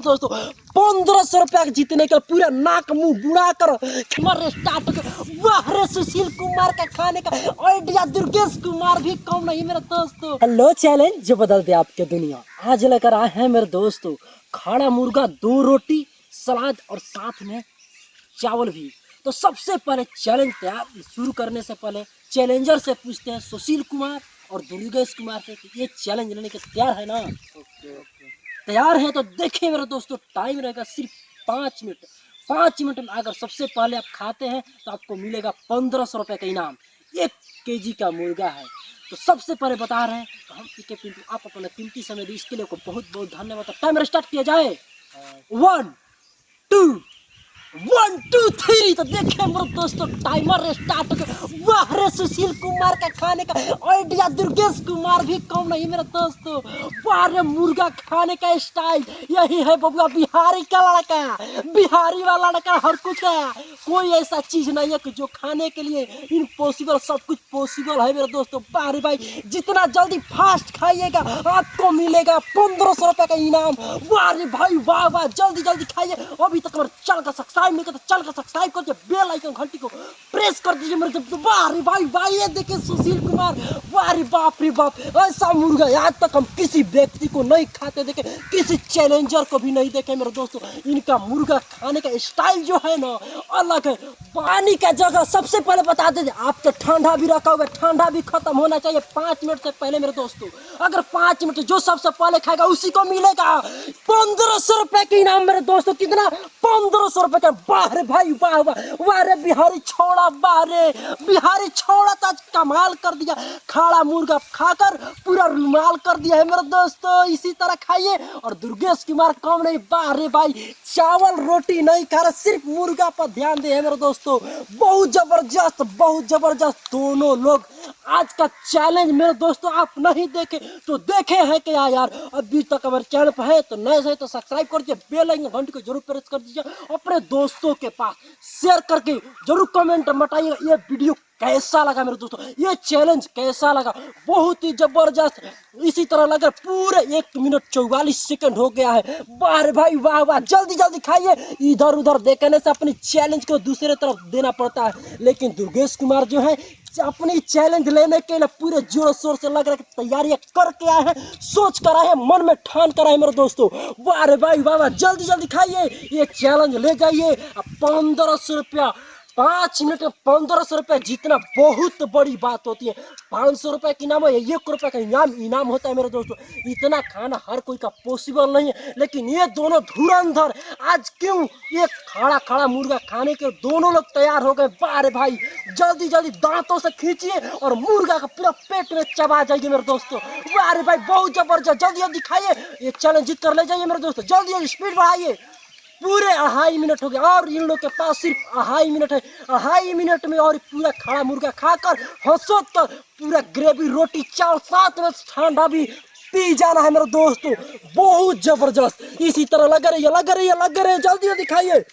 दोस्तों 1500 रुपया जीतने का पूरा नाक मुंह बुढ़ा कर हमारे स्टार्ट वाह रे सुशील कुमार का खाने का आइडिया दुर्गेश कुमार भी कम नहीं मेरे दोस्तों। हेलो चैलेंज जो बदल दे आपके दुनिया, आज लेकर आए हैं मेरे दोस्तों खाड़ा मुर्गा 2 रोटी सलाद और साथ में चावल भी। तो सबसे पहले चैलेंज तैयार शुरू करने से पहले चैलेंजर से पूछते हैं सुशील कुमार और दुर्गेश कुमार से कि ये चैलेंज लेने के तैयार है ना? तैयार है तो देखिए मेरे दोस्तों, टाइम रहेगा सिर्फ 5 मिनट। 5 मिनट में अगर सबसे पहले आप खाते हैं तो आपको मिलेगा 1500 रुपये का इनाम। 1 केजी का मुर्गा है। तो सबसे पहले बता रहे हैं तो हम पीके पिंटू आप अपना कीमती समय दी, इसके लिए को बहुत बहुत धन्यवाद। टाइमर स्टार्ट किया जाए। 1 2 1 2 3। तो देखिए मेरे दोस्तों टाइमर स्टार्ट हो गया। वाह रे सुशील कुमार का खाने का आइडिया दुर्गेश कुमार भी कम नहीं मेरे दोस्तों। वाह रे मुर्गा खाने का स्टाइल यही है बबुआ, बिहारी का लड़का, बिहारी वाला लड़का हर कुछ है। कोई ऐसा चीज नहीं है कि जो खाने के लिए इम्पॉसिबल, सब कुछ पॉसिबल है मेरे दोस्तों। वाह रे भाई, जितना जल्दी फास्ट खाइएगा आपको मिलेगा 1500 रुपये का इनाम। वाह रे भाई वाह वाह, जल्दी जल्दी खाइए। अभी तक हमारे चैनल का सब्सक्राइब नहीं करते चैनल का सब्सक्राइब करके बेल आइकन घंटी को प्रेस कर दीजिए मेरे दोस्तों। वाह रे भाई वाह, ये देखिए सुशील कुमार, वाह रे बाप रे बाप, ऐसा मुर्गा आज तक हम किसी व्यक्ति को नहीं खाते देखे, किसी चैलेंजर को भी नहीं देखे मेरे दोस्तों। इनका मुर्गा खाने का स्टाइल जो है ना अलग है। पानी का जगह सबसे पहले बता दीजिए, आप तो ठंडा भी रखा हुआ, ठंडा भी खत्म होना चाहिए 5 मिनट से पहले मेरे दोस्तों। अगर 5 मिनट जो सबसे पहले खाएगा उसी को मिलेगा 1500 रुपए के इनाम मेरे दोस्तों। कितना? 1500 रुपए का। वाह रे भाई वाह वाह, वाह रे बिहारी छोड़ा, वाह रे बिहारी छोड़ा तो आज कमाल कर दिया। खाड़ा मुर्गा खाकर पूरा रुमाल कर दिया है मेरे दोस्तों। इसी तरह खाइए। और दुर्गेश कुमार कम नहीं, वाह रे भाई चावल रोटी नहीं खा रहे, सिर्फ मुर्गा पर ध्यान दे मेरे दोस्तों। बहुत जबरदस्त, बहुत जबरदस्त दोनों लोग। आज का चैलेंज मेरे दोस्तों आप नहीं देखे तो देखे हैं क्या यार? अभी तक हमारे चैनल पर है तो नए से तो सब्सक्राइब कर दीजिए, बेल आइकन घंटी को जरूर प्रेस कर दीजिए, अपने दोस्तों के पास शेयर करके जरूर कमेंट में बताइएगा ये वीडियो कैसा लगा मेरे दोस्तों, ये चैलेंज कैसा लगा। बहुत ही जबरदस्त। इसी तरह लगा पूरे 1 मिनट 44 सेकंड हो गया है। वाह रे भाई वाह वाह, जल्दी जल्दी खाइए। इधर उधर देखने से अपनी चैलेंज को दूसरे तरफ देना पड़ता है, लेकिन दुर्गेश कुमार जो है अपनी चैलेंज लेने के लिए पूरे जोर शोर से लग रहा है कि तैयारियां करके आए हैं, सोच कर आए हैं, मन में ठान कर आए मेरे दोस्तों। वाह रे भाई वाह वाह, जल्दी जल्दी खाइए, ये चैलेंज ले जाइए। 1500 रुपया 5 मिनट में 1500 रुपये जीतना बहुत बड़ी बात होती है। 500 रुपये की इनाम है, 1 रुपये का इनाम होता है मेरे दोस्तों। इतना खाना हर कोई का पॉसिबल नहीं है, लेकिन ये दोनों धुरंधर आज क्यों ये खाड़ा खाड़ा मुर्गा खाने के दोनों लोग तैयार हो गए। वाह रे भाई, जल्दी जल्दी दांतों से खींचिए और मुर्गा का पूरा पेट में चबा जाइए मेरे दोस्तों। वाह रे भाई बहुत जबरदस्त, जल्दी जल्दी खाइए, ये चैलेंज जीत कर ले जाइए मेरे दोस्तों। जल्दी जल्दी स्पीड बढ़ाइए। पूरे 2.5 मिनट हो गया और इन लोग के पास सिर्फ 2.5 मिनट है। 2.5 मिनट में और पूरा खाड़ा मुर्गा खाकर हंसो कर पूरा ग्रेवी रोटी चावल साथ में ठंडा भी पी जाना है मेरे दोस्तों। बहुत जबरदस्त। इसी तरह लगे रहिए लगे रहिए लगे रहिए, जल्दी जल्दी खाइए।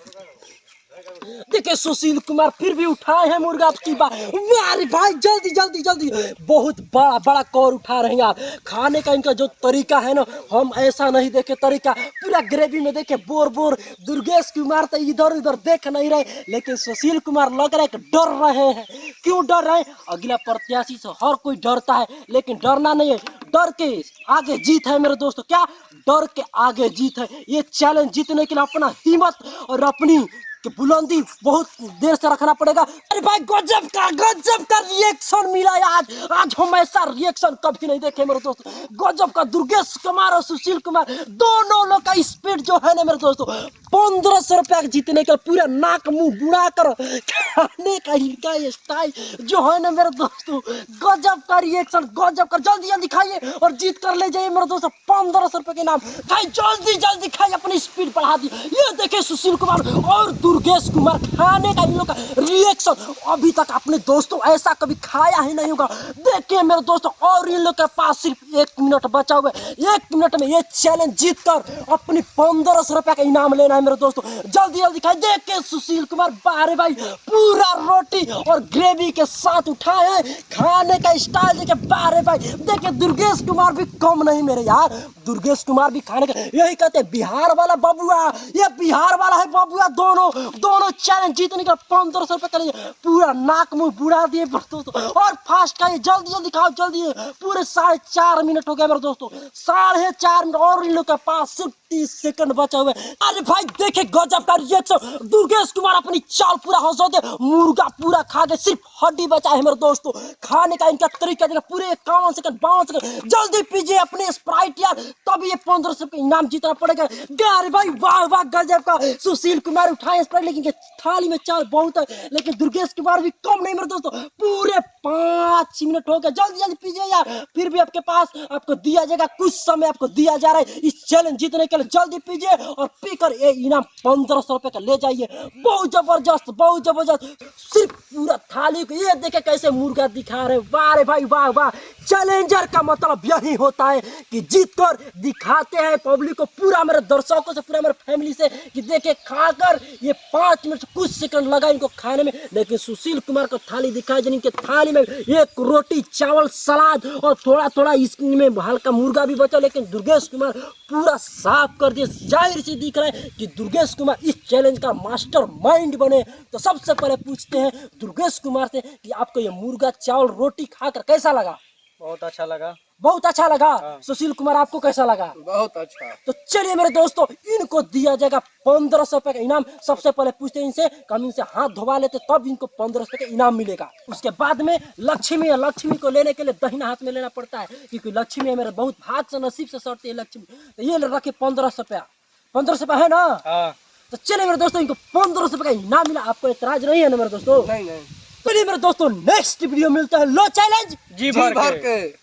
देखिए सुशील कुमार फिर भी उठाए हैं मुर्गा की बात। वाह रे भाई, जल्दी जल्दी जल्दी, बहुत बड़ा बड़ा कौर उठा रहे हैं यार। खाने का इनका जो तरीका है ना, हम ऐसा नहीं देखे तरीका। पूरा ग्रेवी में देखे बोर बोर। दुर्गेश कुमार तो इधर उधर देख नहीं रहे, लेकिन सुशील कुमार लग रहा है कि डर रहे हैं। क्यों डर रहे हैं? अगला प्रत्याशी से हर कोई डरता है, लेकिन डरना नहीं है, डर के आगे जीत है मेरे दोस्तों। क्या? डर के आगे जीत है। ये चैलेंज जीतने के लिए अपना हिम्मत और अपनी कि बुलंदी बहुत देर से रखना पड़ेगा। अरे भाई गजब का रिएक्शन मिला आज। आज हम ऐसा रिएक्शन कभी नहीं देखे मेरे दोस्तों। गजब का। दुर्गेश कुमार और सुशील कुमार दोनों लोग का स्पीड जो है ना मेरे दोस्तों, 1500 रुपया जीतने का पूरा नाक मुंह बुढ़ा कर खाने का इनका स्टाइल जो है ना मेरे दोस्तों, गजब का रिएक्शन, गजब का। जल्दी जल्दी खाइए और जीत कर ले जाइए मेरे दोस्तों 1500 रुपये के नाम। भाई जल्दी जल्दी खाइए, अपनी स्पीड बढ़ा दी। ये देखे सुशील कुमार और दुर्गेश कुमार खाने का इन लोग का रिएक्शन, अभी तक अपने दोस्तों ऐसा कभी खाया ही नहीं होगा। देखिए मेरे दोस्तों, और इन लोग के पास सिर्फ 1 मिनट बचा हुआ है। 1 मिनट में ये चैलेंज जीत कर अपनी 1500 रुपया का इनाम लेना है मेरे दोस्तों। जल्दी जल्दी खाए। देखिए सुशील कुमार बारे भाई पूरा रोटी और ग्रेवी के साथ उठाए हैं। खाने का स्टाइल देखिए बारे भाई। देखिए दुर्गेश कुमार भी कम नहीं मेरे यार, दुर्गेश कुमार भी खाने का, यही कहते हैं बिहार वाला बबुआ, ये बिहार वाला है बबुआ। दोनों चैलेंज जीतने का 1500 रुपये का पूरा नाक मुंह बुढ़ा दिए दोस्तों। और फास्ट खाइए, जल्दी जल्दी खाओ जल्दी। पूरे 4.5 मिनट हो गया मेरे दोस्तों, 4.5 मिनट और इन लोग के पास सिर्फ 30 सेकंड बचा हुए। अरे भाई देखे गजब का रिएक्शन, दुर्गेश कुमार अपनी चाल पूरा हंसो दे, मुर्गा पूरा खा के सिर्फ हड्डी बचा है मेरे दोस्तों। खाने का इनका तरीका देखा, पूरे 51 सेकंड 52 सेकंड। जल्दी पीजिए अपने स्प्राइट यार, तब ये 1500 का इनाम जीतना पड़ेगा। अरे भाई वाह वाह गजब का। सुशील कुमार उठाए स्प्राइट, लेकिन थाली में चाल बहुत है, लेकिन दुर्गेश कुमार भी कम नहीं मेरे दोस्तों। पूरे 5 मिनट हो गए, जल्दी जल्दी पीजिए यार। फिर भी आपके पास आपको दिया जाएगा, कुछ समय आपको दिया जा रहा है इस चैलेंज जीतने के लिए। जल्दी पीजिए और पीकर ये इनाम 1500 रुपए का ले जाइए। बहुत जबरदस्त बहुत जबरदस्त। सिर्फ पूरा थाली को ये देखे कैसे मुर्गा दिखा रहे। वाह रे भाई वाह वाह। चैलेंजर का मतलब यही होता है कि जीत कर दिखाते हैं पब्लिक को, पूरा मेरे दर्शकों से, पूरा मेरे फैमिली से, कि देखे खाकर ये 5 मिनट कुछ सेकंड लगा इनको खाने में, लेकिन सुशील कुमार को थाली दिखाई जिनके थाली में 1 रोटी चावल सलाद और थोड़ा थोड़ा इसमें हल्का मुर्गा भी बचा, लेकिन दुर्गेश कुमार पूरा साफ कर दिए। जाहिर सी दिख रहा है कि दुर्गेश कुमार इस चैलेंज का मास्टर माइंड बने। तो सबसे पहले पूछते हैं दुर्गेश कुमार से कि आपको ये मुर्गा चावल रोटी खाकर कैसा लगा? बहुत अच्छा लगा। बहुत अच्छा लगा। सुशील कुमार आपको कैसा लगा? बहुत अच्छा। तो चलिए मेरे दोस्तों, इनको दिया जाएगा 1500 रुपए का इनाम। सबसे पहले पूछते हैं इनसे, हम इनसे हाथ धोवा लेते तब इनको 1500 रुपए का इनाम मिलेगा। उसके बाद में लक्ष्मी है, लक्ष्मी को लेने के लिए दाहिना हाथ में लेना पड़ता है, क्योंकि लक्ष्मी है मेरे बहुत भाग से नसीब से सड़ती है लक्ष्मी। तो ये रखे 1500 रुपया, 1500 रुपया है ना? तो चलिए मेरे दोस्तों, इनको 1500 रुपए का इनाम मिला। आपको एतराज नहीं है ना मेरे दोस्तों? नहीं। चलिए मेरे दोस्तों, नेक्स्ट वीडियो मिलता है लो चैलेंज जी भर के।